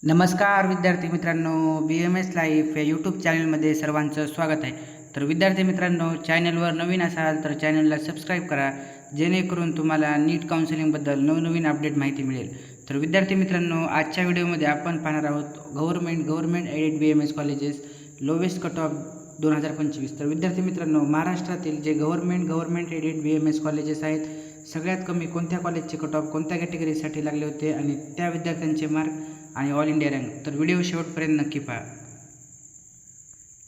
नमस्कार विद्यार्थी मित्रांनो, BMS लाईफ या यूट्यूब चॅनलमध्ये सर्वांचं स्वागत आहे. तर विद्यार्थी मित्रांनो, चॅनलवर नवीन असाल तर चॅनलला सबस्क्राईब करा, जेणेकरून तुम्हाला नीट काउन्सिलिंगबद्दल नवनवीन अपडेट माहिती मिळेल. तर विद्यार्थी मित्रांनो, आजच्या व्हिडिओमध्ये आपण पाहणार आहोत government aided BMS colleges lowest cut off 2025. तर विद्यार्थी मित्रांनो, महाराष्ट्रातील जे गव्हर्नमेंट एडेड BMS कॉलेजेस आहेत, सगळ्यात कमी कोणत्या कॉलेजचे कट ऑफ कोणत्या कॅटेगरीसाठी लागले होते आणि त्या विद्यार्थ्यांचे मार्क आणि ऑल इंडिया रँक. तर व्हिडिओ शेवटपर्यंत नक्की पहा.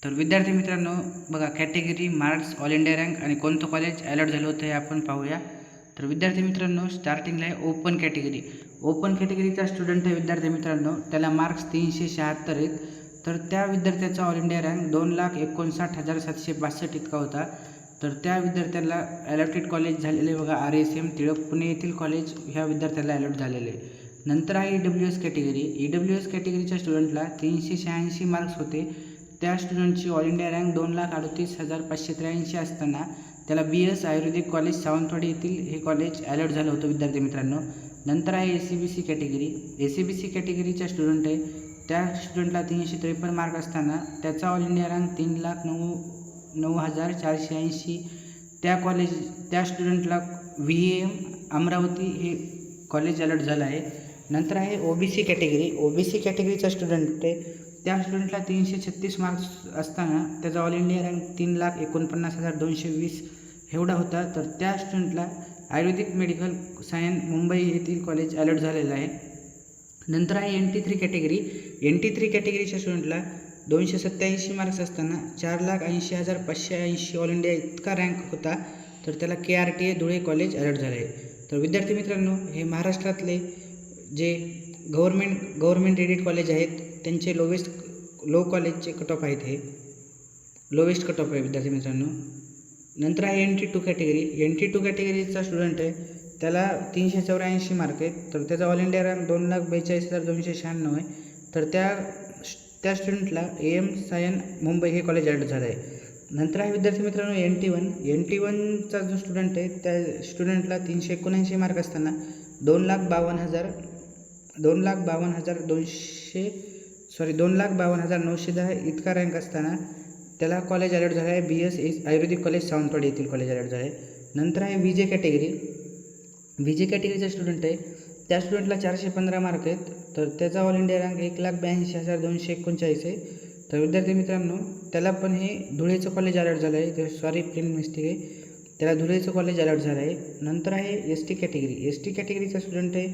तर विद्यार्थी मित्रांनो, बघा category, marks, all India rank आणि कोणतं कॉलेज अलॉट झालं होतं हे आपण पाहूया. तर विद्यार्थी मित्रांनो, स्टार्टिंगला आहे ओपन कॅटेगरी. ओपन कॅटेगरीचा स्टुडंट आहे विद्यार्थी मित्रांनो, त्याला मार्क्स 376 आहेत. तर त्या विद्यार्थ्याचा ऑल इंडिया रँक 2,59,762 इतका होता. तर त्या विद्यार्थ्याला अलॉटेड कॉलेज झालेले बघा RSM टिळक पुणे येथील कॉलेज ह्या विद्यार्थ्याला अलॉट झालेले. नंतर आहे EWS कॅटेगरी. EWS कॅटेगरीच्या स्टुडंटला 386 मार्क्स होते. त्या स्टुडंटची ऑल इंडिया रँक 2,38,583 असताना त्याला BS आयुर्वेदिक कॉलेज सावंतवाडी येथील हे कॉलेज अलॉट झालं होतं विद्यार्थी मित्रांनो. नंतर आहे ACBC कॅटेगरी. ACBC कॅटेगरीच्या स्टुडंट आहे, त्या स्टुडंटला 353 मार्क असताना त्याचा ऑल इंडिया रँक 3,09,480. त्या स्टुडंटला VAM अमरावती हे कॉलेज अलॉट झालं आहे. नंतर आहे OBC कॅटेगरी. OBC कॅटेगरीचा स्टुडंट आहे, त्या स्टुडंटला 336 मार्क्स असताना त्याचा ऑल इंडिया रँक 3,49,220 एवढा होता. तर त्या स्टुडंटला आयुर्वेदिक मेडिकल सायन्स मुंबई येथील कॉलेज अलॉट झालेलं आहे. नंतर आहे NT3 कॅटेगरी. NT3 कॅटेगरीच्या स्टुडंटला 287 मार्क्स असताना 4,80,580 ऑल इंडिया इतका रँक होता. तर त्याला KRTA धुळे कॉलेज अलॉट झालं आहे. तर विद्यार्थी मित्रांनो, हे महाराष्ट्रातले जे गव्हर्नमेंट एडेड कॉलेज आहेत त्यांचे लो कॉलेजचे कट ऑफ आहेत. हे लोवेस्ट कट ऑफ आहे विद्यार्थी मित्रांनो. नंतर आहे NT2 कॅटेगरी. NT2 कॅटेगरीचा स्टुडंट आहे, त्याला 384 मार्क आहेत. तर त्याचा ऑल इंडिया रँक 2,42,296 आहे. तर त्या स्टुडंटला AM सायन मुंबई हे कॉलेज अलॉट झालं आहे. नंतर आहे विद्यार्थी मित्रांनो NT1चा जो स्टुडंट आहे त्या स्टुडंटला 379 मार्क असताना 2,52,910 इतका रँक असताना त्याला कॉलेज अलॉट झाला आहे. BS आयुर्वेदिक कॉलेज सावंतवाडी येथील कॉलेज अलॉट झालं आहे. नंतर आहे VJ कॅटेगरी. VJ कॅटेगरीचा स्टुडंट आहे, त्या स्टुडंटला 415 मार्क आहेत. तर त्याचा ऑल इंडिया रँक 1,82,239 आहे. तर विद्यार्थी मित्रांनो, त्याला पण हे धुळेचं कॉलेज अलॉट झालं आहे. सॉरी, प्लेन मिस्टेक आहे, त्याला धुळेचं कॉलेज अलॉट झालं आहे. नंतर आहे ST कॅटेगरी. ST कॅटेगरीचा स्टुडंट आहे,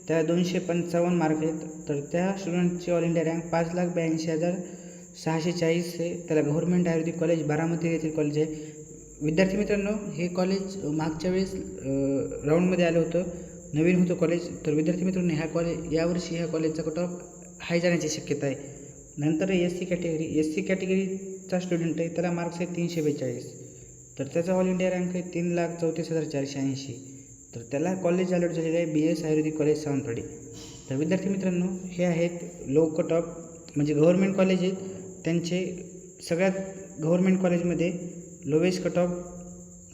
त्याला 255 मार्क आहेत. तर त्या स्टुडंटची ऑल इंडिया रँक 5,82,640 आहे. त्याला गव्हर्नमेंट आयुर्वेदिक कॉलेज बारामती येथील कॉलेज आहे. विद्यार्थी मित्रांनो, हे कॉलेज मागच्या वेळेस राऊंडमध्ये आलं होतं, नवीन होतं कॉलेज. तर विद्यार्थी मित्रांनो, यावर्षी ह्या कॉलेजचा कट ऑफ हाय जाण्याची शक्यता आहे. नंतर SC कॅटेगरी. SC कॅटेगरीचा स्टुडंट आहे, त्याला मार्क्स आहेत 342. तर त्याचा ऑल इंडिया रँक आहे 3,34,480. तर त्याला कॉलेज अलॉट झालेलं आहे BS आयुर्वेदिक कॉलेज सावंतवाडी. तर विद्यार्थी मित्रांनो, हे आहेत लो कट ऑफ, म्हणजे गव्हर्नमेंट कॉलेज आहेत त्यांचे. सगळ्यात गव्हर्नमेंट कॉलेजमध्ये लोवेस्ट कट ऑफ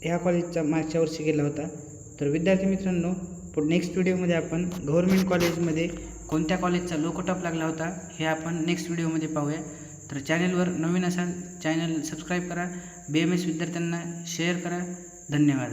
ह्या कॉलेजचा मागच्या वर्षी गेला होता. तर विद्यार्थी मित्रांनो, नेक्स्ट व्हिडिओमध्ये आपण गव्हर्नमेंट कॉलेजमध्ये कोणत्या कॉलेजचा लो कट ऑफ लागला होता हे आपण नेक्स्ट व्हिडिओमध्ये पाहूया. तर चॅनलवर नवीन असाल चॅनल सबस्क्राईब करा, BMS विद्यार्थ्यांना शेअर करा. धन्यवाद.